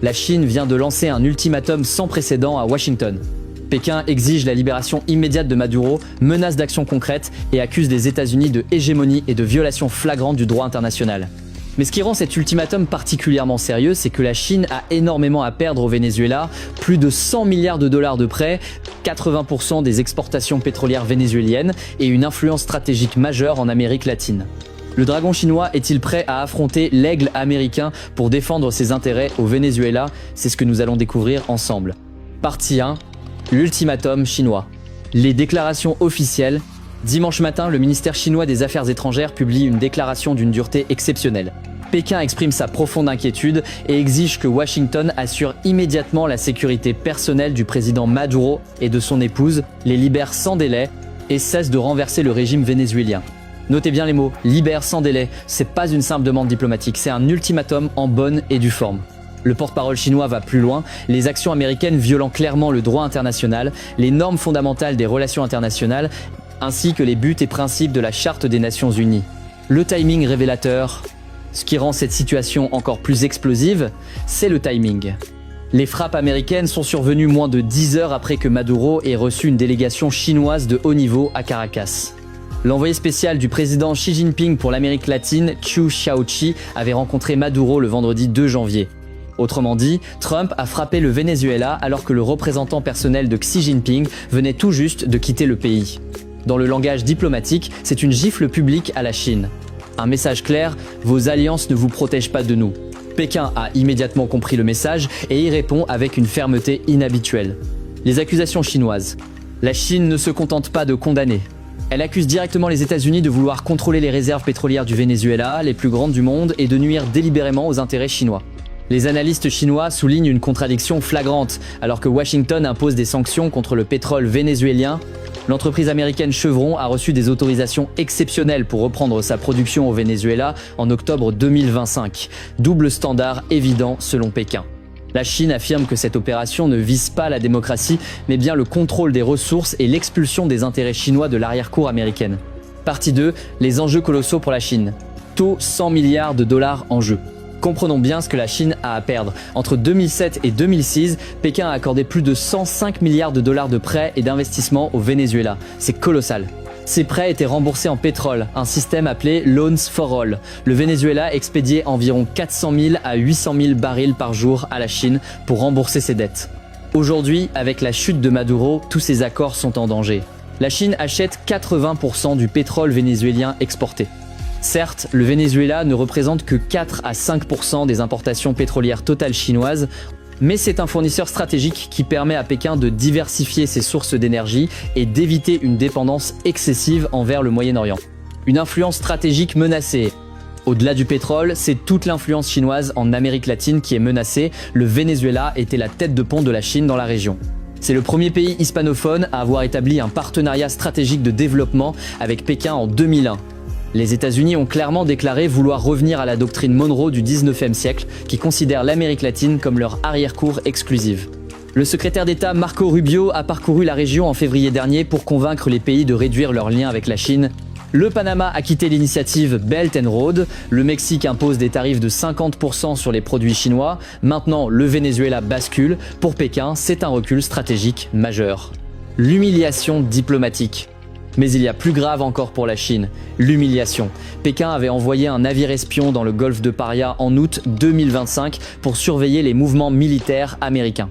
La Chine vient de lancer un ultimatum sans précédent à Washington. Pékin exige la libération immédiate de Maduro, menace d'actions concrètes et accuse les États-Unis de hégémonie et de violation flagrante du droit international. Mais ce qui rend cet ultimatum particulièrement sérieux, c'est que la Chine a énormément à perdre au Venezuela, plus de 100 milliards de dollars de prêts, 80% des exportations pétrolières vénézuéliennes et une influence stratégique majeure en Amérique latine. Le dragon chinois est-il prêt à affronter l'aigle américain pour défendre ses intérêts au Venezuela? C'est ce que nous allons découvrir ensemble. Partie 1. L'ultimatum chinois. Les déclarations officielles. Dimanche matin, le ministère chinois des Affaires étrangères publie une déclaration d'une dureté exceptionnelle. Pékin exprime sa profonde inquiétude et exige que Washington assure immédiatement la sécurité personnelle du président Maduro et de son épouse, les libère sans délai et cesse de renverser le régime vénézuélien. Notez bien les mots, libère sans délai, c'est pas une simple demande diplomatique, c'est un ultimatum en bonne et due forme. Le porte-parole chinois va plus loin, les actions américaines violant clairement le droit international, les normes fondamentales des relations internationales, ainsi que les buts et principes de la Charte des Nations Unies. Le timing révélateur. Ce qui rend cette situation encore plus explosive, c'est le timing. Les frappes américaines sont survenues moins de 10 heures après que Maduro ait reçu une délégation chinoise de haut niveau à Caracas. L'envoyé spécial du président Xi Jinping pour l'Amérique latine, Qiu Shaoqi, avait rencontré Maduro le vendredi 2 janvier. Autrement dit, Trump a frappé le Venezuela alors que le représentant personnel de Xi Jinping venait tout juste de quitter le pays. Dans le langage diplomatique, c'est une gifle publique à la Chine. Un message clair, vos alliances ne vous protègent pas de nous. Pékin a immédiatement compris le message et y répond avec une fermeté inhabituelle. Les accusations chinoises. La Chine ne se contente pas de condamner. Elle accuse directement les États-Unis de vouloir contrôler les réserves pétrolières du Venezuela, les plus grandes du monde, et de nuire délibérément aux intérêts chinois. Les analystes chinois soulignent une contradiction flagrante. Alors que Washington impose des sanctions contre le pétrole vénézuélien, l'entreprise américaine Chevron a reçu des autorisations exceptionnelles pour reprendre sa production au Venezuela en octobre 2025. Double standard évident selon Pékin. La Chine affirme que cette opération ne vise pas la démocratie, mais bien le contrôle des ressources et l'expulsion des intérêts chinois de l'arrière-cour américaine. Partie 2, les enjeux colossaux pour la Chine. Taux 100 milliards de dollars en jeu. Comprenons bien ce que la Chine a à perdre. Entre 2007 et 2006, Pékin a accordé plus de 105 milliards de dollars de prêts et d'investissements au Venezuela. C'est colossal. Ces prêts étaient remboursés en pétrole, un système appelé Loans for All. Le Venezuela expédiait environ 400 000 à 800 000 barils par jour à la Chine pour rembourser ses dettes. Aujourd'hui, avec la chute de Maduro, tous ces accords sont en danger. La Chine achète 80% du pétrole vénézuélien exporté. Certes, le Venezuela ne représente que 4 à 5% des importations pétrolières totales chinoises, mais c'est un fournisseur stratégique qui permet à Pékin de diversifier ses sources d'énergie et d'éviter une dépendance excessive envers le Moyen-Orient. Une influence stratégique menacée. Au-delà du pétrole, c'est toute l'influence chinoise en Amérique latine qui est menacée. Le Venezuela était la tête de pont de la Chine dans la région. C'est le premier pays hispanophone à avoir établi un partenariat stratégique de développement avec Pékin en 2001. Les États-Unis ont clairement déclaré vouloir revenir à la doctrine Monroe du 19e siècle qui considère l'Amérique latine comme leur arrière-cour exclusive. Le secrétaire d'État Marco Rubio a parcouru la région en février dernier pour convaincre les pays de réduire leurs liens avec la Chine. Le Panama a quitté l'initiative Belt and Road, le Mexique impose des tarifs de 50% sur les produits chinois, maintenant le Venezuela bascule. Pour Pékin, c'est un recul stratégique majeur. L'humiliation diplomatique. Mais il y a plus grave encore pour la Chine, l'humiliation. Pékin avait envoyé un navire espion dans le golfe de Paria en août 2025 pour surveiller les mouvements militaires américains.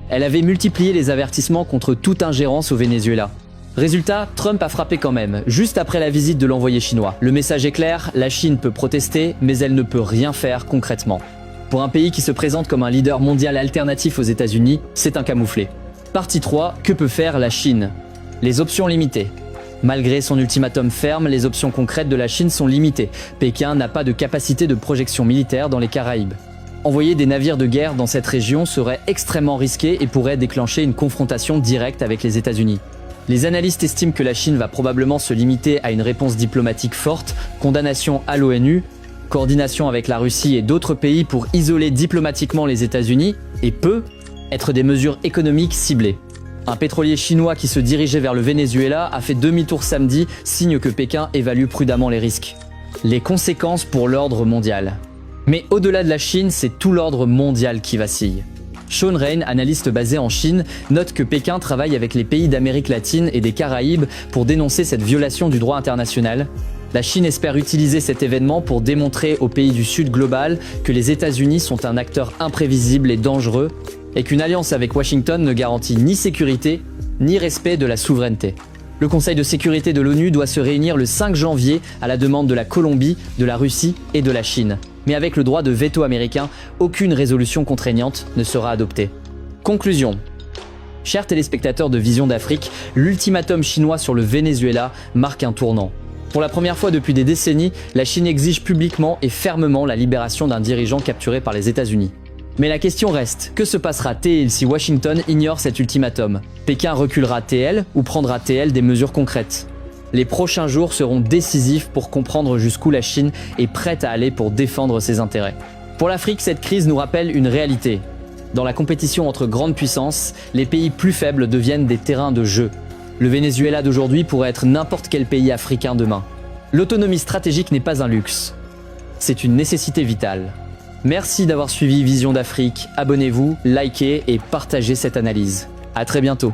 Elle avait multiplié les avertissements contre toute ingérence au Venezuela. Résultat, Trump a frappé quand même, juste après la visite de l'envoyé chinois. Le message est clair, la Chine peut protester, mais elle ne peut rien faire concrètement. Pour un pays qui se présente comme un leader mondial alternatif aux États-Unis, c'est un camouflet. Partie 3, que peut faire la Chine? Les options limitées. Malgré son ultimatum ferme, les options concrètes de la Chine sont limitées. Pékin n'a pas de capacité de projection militaire dans les Caraïbes. Envoyer des navires de guerre dans cette région serait extrêmement risqué et pourrait déclencher une confrontation directe avec les États-Unis. Les analystes estiment que la Chine va probablement se limiter à une réponse diplomatique forte, condamnation à l'ONU, coordination avec la Russie et d'autres pays pour isoler diplomatiquement les États-Unis, et peut être des mesures économiques ciblées. Un pétrolier chinois qui se dirigeait vers le Venezuela a fait demi-tour samedi, signe que Pékin évalue prudemment les risques. Les conséquences pour l'ordre mondial. Mais au-delà de la Chine, c'est tout l'ordre mondial qui vacille. Sean Rain, analyste basé en Chine, note que Pékin travaille avec les pays d'Amérique latine et des Caraïbes pour dénoncer cette violation du droit international. La Chine espère utiliser cet événement pour démontrer aux pays du Sud global que les États-Unis sont un acteur imprévisible et dangereux et qu'une alliance avec Washington ne garantit ni sécurité ni respect de la souveraineté. Le Conseil de sécurité de l'ONU doit se réunir le 5 janvier à la demande de la Colombie, de la Russie et de la Chine. Mais avec le droit de veto américain, aucune résolution contraignante ne sera adoptée. Conclusion. Chers téléspectateurs de Vision d'Afrique, l'ultimatum chinois sur le Venezuela marque un tournant. Pour la première fois depuis des décennies, la Chine exige publiquement et fermement la libération d'un dirigeant capturé par les États-Unis. Mais la question reste, que se passera-t-il si Washington ignore cet ultimatum? Pékin reculera-t-elle ou prendra-t-elle des mesures concrètes? Les prochains jours seront décisifs pour comprendre jusqu'où la Chine est prête à aller pour défendre ses intérêts. Pour l'Afrique, cette crise nous rappelle une réalité. Dans la compétition entre grandes puissances, les pays plus faibles deviennent des terrains de jeu. Le Venezuela d'aujourd'hui pourrait être n'importe quel pays africain demain. L'autonomie stratégique n'est pas un luxe. C'est une nécessité vitale. Merci d'avoir suivi Vision d'Afrique. Abonnez-vous, likez et partagez cette analyse. À très bientôt.